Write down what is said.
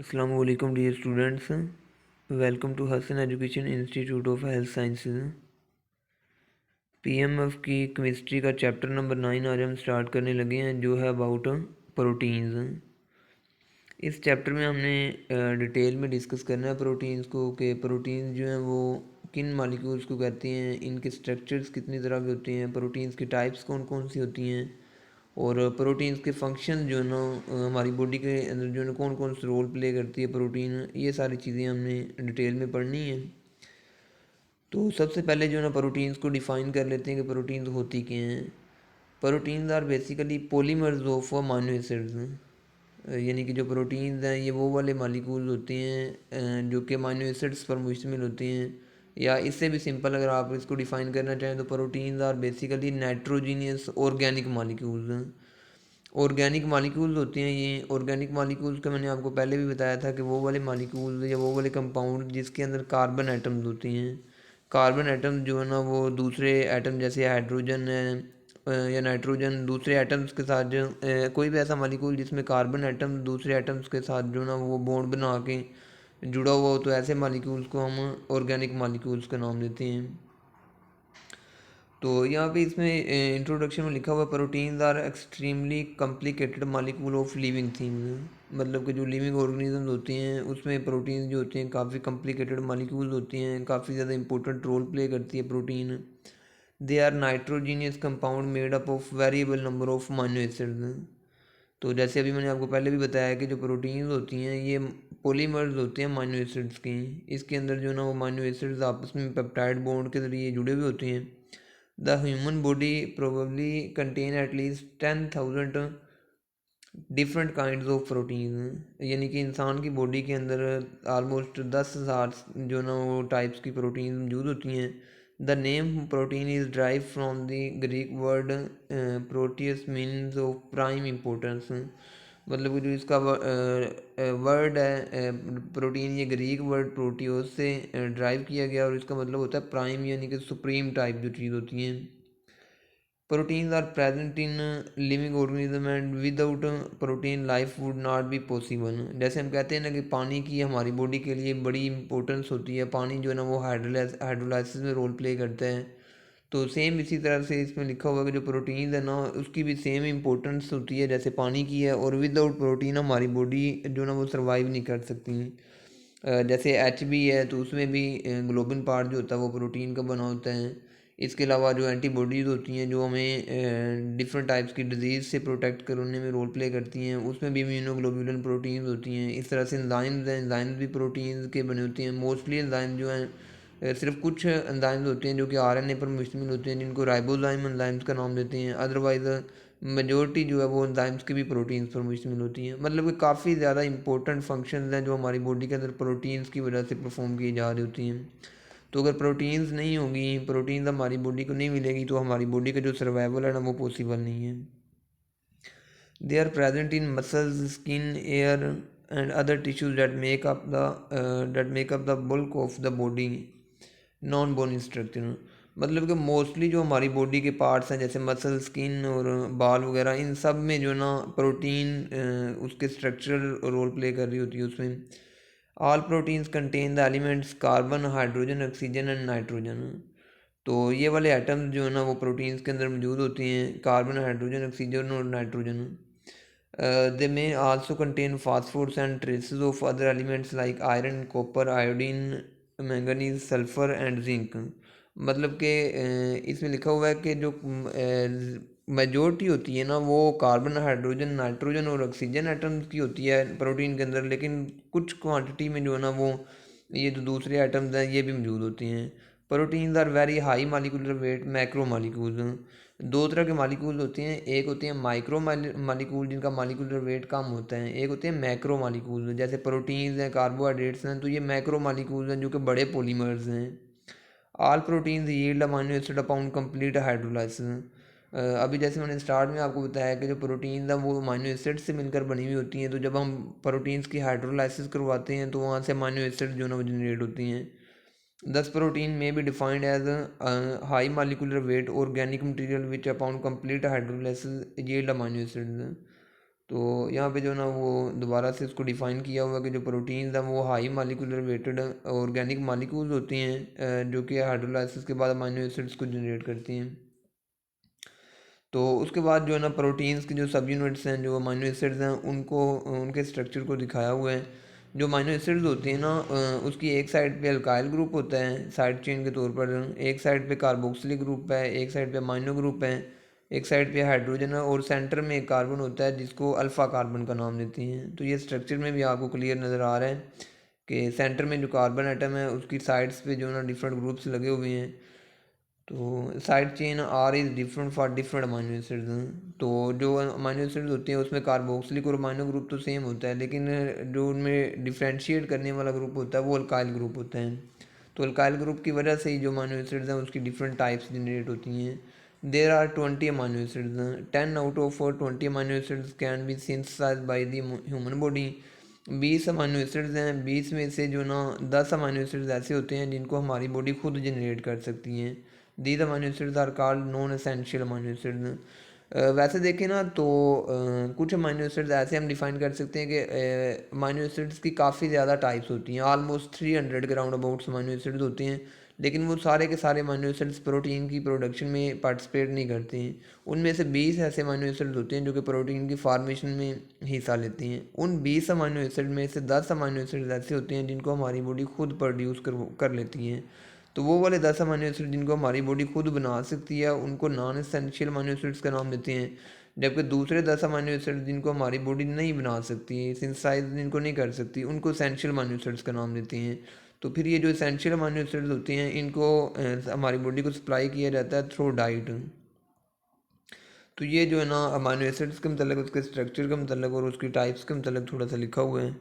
Assalamu alaikum dear students. Welcome to Hassan Education Institute of Health Sciences. PMF की chemistry का chapter number 9 आज हम start करने लगे हैं, जो है अबाउट प्रोटीन्स। इस चैप्टर में हमने डिटेल में डिस्कस करना है प्रोटीन्स को, कि प्रोटीन्स जो हैं वो किन मालिक्यूल्स को कहते हैं, इनके स्ट्रक्चर्स कितनी तरह के होते हैं, प्रोटीन्स की टाइप्स कौन कौन सी होती हैं, और प्रोटीन्स के फंक्शन जो है ना हमारी बॉडी के अंदर जो है ना कौन कौन सा रोल प्ले करती है प्रोटीन, ये सारी चीज़ें हमने डिटेल में पढ़नी है। तो सबसे पहले जो है ना प्रोटीन्स को डिफ़ाइन कर लेते हैं कि प्रोटीन्स होती क्या हैं। Proteins are basically polymers of amino acids, यानी कि जो प्रोटीन्स हैं ये वो वाले मालिक्यूल्स होते हैं जो कि अमीनो एसिड्स पर मुश्तमिल होते हैं। या इससे भी सिंपल अगर आप इसको डिफ़ाइन करना चाहें तो proteins are basically nitrogenous organic molecules. Organic molecules होते हैं ये। ऑर्गेनिक मालिक्यूल्स का मैंने आपको पहले भी बताया था कि वो वाले मालिक्यूल्स या वो वाले कंपाउंड जिसके अंदर कार्बन एटम्स होते हैं। कार्बन एटम जो है ना वो दूसरे एटम जैसे हाइड्रोजन है या नाइट्रोजन, दूसरे एटम्स के साथ जो कोई भी ऐसा मालिक्यूल जिसमें कार्बन एटम दूसरे एटम्स के साथ जो ना वो बॉन्ड बना के जुड़ा हुआ हो, तो ऐसे मालिक्यूल्स को हम ऑर्गेनिक मालिक्यूल्स का नाम देते हैं। तो यहाँ पे इसमें इंट्रोडक्शन में लिखा हुआ है proteins are extremely complicated molecule of living things, मतलब कि जो लिविंग ऑर्गेनिजम्स होते हैं उसमें प्रोटीन्स जो होते हैं काफ़ी कॉम्प्लिकेटेड मालिक्यूल्स होती हैं, काफ़ी ज़्यादा इंपॉर्टेंट रोल प्ले करती है protein. They are nitrogenous compound made up of variable number of amino acids. तो जैसे अभी मैंने आपको पहले भी बताया कि जो प्रोटीन्स होती हैं ये पॉलीमर्स होते हैं अमीनो एसिड्स के। इसके अंदर जो ना वो अमीनो एसिड्स आपस में पेप्टाइड बॉन्ड के ज़रिए जुड़े हुए होते हैं। The human body probably contain at least 10,000 different kinds of protein, यानी कि इंसान की बॉडी के अंदर आलमोस्ट 10,000 जो ना वो टाइप्स की प्रोटीन मौजूद होती हैं। The name protein is drive from the Greek word Proteus means of prime importance, मतलब कि जो इसका वर्ड है प्रोटीन, ये ग्रीक वर्ड प्रोटियोस से ड्राइव किया गया और इसका मतलब होता है प्राइम, यानी कि सुप्रीम टाइप जो चीज़ होती हैं। Proteins are present in living organism and without protein life would not be possible। जैसे हम कहते हैं ना कि पानी की हमारी बॉडी के लिए बड़ी इंपॉर्टेंस होती है, पानी जो है ना वो हाइड्रोलाइसिस में रोल प्ले करता है। तो सेम इसी तरह से इसमें लिखा हुआ है कि जो प्रोटीन है ना उसकी भी सेम इंपॉर्टेंस होती है जैसे पानी की है, और विदाउट प्रोटीन हमारी बॉडी जो ना वो सर्वाइव नहीं कर सकती। जैसे एच बी है तो उसमें भी ग्लोबिन पार्ट जो होता है वो प्रोटीन का बना होता है। इसके अलावा जो एंटीबॉडीज़ होती हैं जो हमें डिफरेंट टाइप्स की डिजीज़ से प्रोटेक्ट करने में रोल प्ले करती हैं, उसमें भी इम्यूनोग्लोबुलिन प्रोटीन्स होती हैं। इस तरह से एंजाइम्स हैं, एंजाइम्स भी प्रोटीन्स के बने होते हैं। मोस्टली एंजाइम जो हैं सिर्फ कुछ एंजाइम्स होते हैं जो कि आरएनए पर मुश्तमिल होते हैं, जिनको राइबोजाइम एंजाइम्स का नाम देते हैं। अदरवाइज़ मेजोरिटी जो है वो एंजाइम्स की भी प्रोटीन्स पर मुश्तमिल होती हैं। मतलब कि काफ़ी ज़्यादा इंपॉर्टेंट फंक्शंस हैं जो हमारी बॉडी के अंदर प्रोटीन्स की वजह से परफॉर्म की जा रही होती हैं। तो अगर प्रोटीन्स नहीं होंगी, प्रोटीन्स हमारी बॉडी को नहीं मिलेगी, तो हमारी बॉडी का जो सर्वाइवल है ना वो पॉसिबल नहीं है। They are present in muscles, skin, hair and other tissues that make up the bulk of the body non bony structure. मतलब कि मोस्टली जो हमारी बॉडी के पार्ट्स हैं जैसे मसल, स्किन और बाल वगैरह, इन सब में जो ना प्रोटीन उसके स्ट्रक्चरल रोल प्ले कर रही होती है उसमें। All proteins contain the elements carbon, hydrogen, oxygen and nitrogen. तो ये वाले एटम्स जो है ना वो प्रोटीन्स के अंदर मौजूद होते हैं, कार्बन, हाइड्रोजन, ऑक्सीजन और नाइट्रोजन। दे में also contain phosphorus and traces of other elements like iron, copper, iodine, manganese, sulphur and zinc. मतलब कि इसमें लिखा हुआ है कि जो मेजोरिटी होती है ना वो कार्बन, हाइड्रोजन, नाइट्रोजन और ऑक्सीजन एटम्स की होती है प्रोटीन के अंदर, लेकिन कुछ क्वांटिटी में जो है ना वो ये जो दूसरे एटम्स हैं ये भी मौजूद होती हैं। Proteins are very high molecular weight macro molecules. दो तरह के मालिक्यूल होते हैं, एक होते हैं माइक्रो मालिक्यूल जिनका मालिकुलर वेट कम होता है, एक होते हैं मैक्रो मालिक्यूल। जैसे प्रोटीन्स हैं, कार्बोहाइड्रेट्स हैं, तो ये मैक्रो मालिक्यूल हैं जो कि बड़े पॉलीमर्स हैं। All proteins yield amino acid upon complete hydrolysis. अभी जैसे मैंने स्टार्ट में आपको बताया कि जो प्रोटीन्स हैं वो अमीनो एसिड से मिलकर बनी हुई होती हैं, तो जब हम प्रोटीन्स की हाइड्रोलाइसिस करवाते हैं तो वहाँ से अमीनो एसिड जो है ना वो जनरेट होती हैं। Thus, protein may be defined as a high molecular weight organic material which, upon complete hydrolysis, yield amino acids। तो यहाँ पे जो है ना वो दोबारा से इसको डिफ़ाइन किया हुआ है कि जो प्रोटीन्स हैं वो high molecular weighted organic molecules होती हैं जो कि हाइड्रोलाइसिस के बाद अमीनो एसिड्स को जनरेट करती हैं। तो उसके बाद जो है ना प्रोटीन्स के जो सब यूनिट्स हैं, जो अमीनो एसिड्स हैं, उनको उनके स्ट्रक्चर को दिखाया हुआ है। जो अमीनो एसिड्स होती हैं ना उसकी एक साइड पे अल्काइल ग्रुप होता है साइड चेन के तौर पर, एक साइड पे कार्बोक्सिलिक ग्रुप है, एक साइड पे अमीनो ग्रुप है, एक साइड पे हाइड्रोजन है और सेंटर में एक कार्बन होता है जिसको अल्फ़ा कार्बन का नाम देती हैं। तो ये स्ट्रक्चर में भी आपको क्लियर नज़र आ रहा है कि सेंटर में जो कार्बन आइटम है उसकी साइड्स पे जो है ना डिफरेंट ग्रुप्स लगे हुए हैं। तो side chain are is different for different amino acids. तो जो अमाइनो एसिड्स होते हैं उसमें कार्बोक्सिलिक और अमाइनो ग्रुप तो सेम होता है, लेकिन जो उनमें डिफ्रेंशिएट करने वाला ग्रुप होता है वो अल्काइल ग्रुप होता है। तो अल्काइल ग्रुप की वजह से ही जो अमाइनो एसिड्स हैं उसकी डिफरेंट टाइप्स जनरेट होती हैं। There are 20 amino acids, 10 out of 20 amino acids can be synthesised by the human body. 20 amino acids हैं, 20 में से जो ना 10 अमाइनो एसिड्स ऐसे होते हैं जिनको हमारी बॉडी खुद जनरेट कर सकती हैं। These amino acids are called non essential amino acids. वैसे देखें ना तो कुछ अमाइनो एसिड्स ऐसे हम डिफाइन कर सकते हैं कि अमाइनो एसिड्स की काफ़ी ज़्यादा टाइप्स होती हैं, ऑलमोस्ट 300 के राउंड अबाउट्स अमाइनो एसिड्स होते हैं, लेकिन वो सारे के सारे अमाइनो एसिड्स प्रोटीन की प्रोडक्शन में पार्टिसिपेट नहीं करते हैं। उनमें से 20 ऐसे अमाइनो एसिड्स होते हैं जो कि प्रोटीन की फार्मेशन में हिस्सा लेती हैं। उन 20 अमाइनो एसिड में से 10 अमाइनो एसिड्स ऐसे होते हैं जिनको हमारी बॉडी खुद प्रोड्यूस कर लेती हैं। तो वो वाले 10 अमाइनो एसिड जिनको हमारी बॉडी खुद बना सकती है उनको नॉन एसेंशियल अमाइनो एसिड्स का नाम देते हैं, जबकि दूसरे 10 अमाइनो एसिड जिनको हमारी बॉडी नहीं बना सकती, सिंथेसाइज जिनको नहीं कर सकती, उनको एसेंशियल अमाइनो एसिड्स का नाम देते हैं। तो फिर ये जो एसेंशियल अमाइनो एसिड्स होते हैं इनको हमारी बॉडी को सप्लाई किया जाता है थ्रू डाइट। तो ये जो है ना अमाइनो एसिड्स के मतलब, उसके स्ट्रक्चर के मतलब और उसकी टाइप्स के मतलब थोड़ा सा लिखा हुआ है।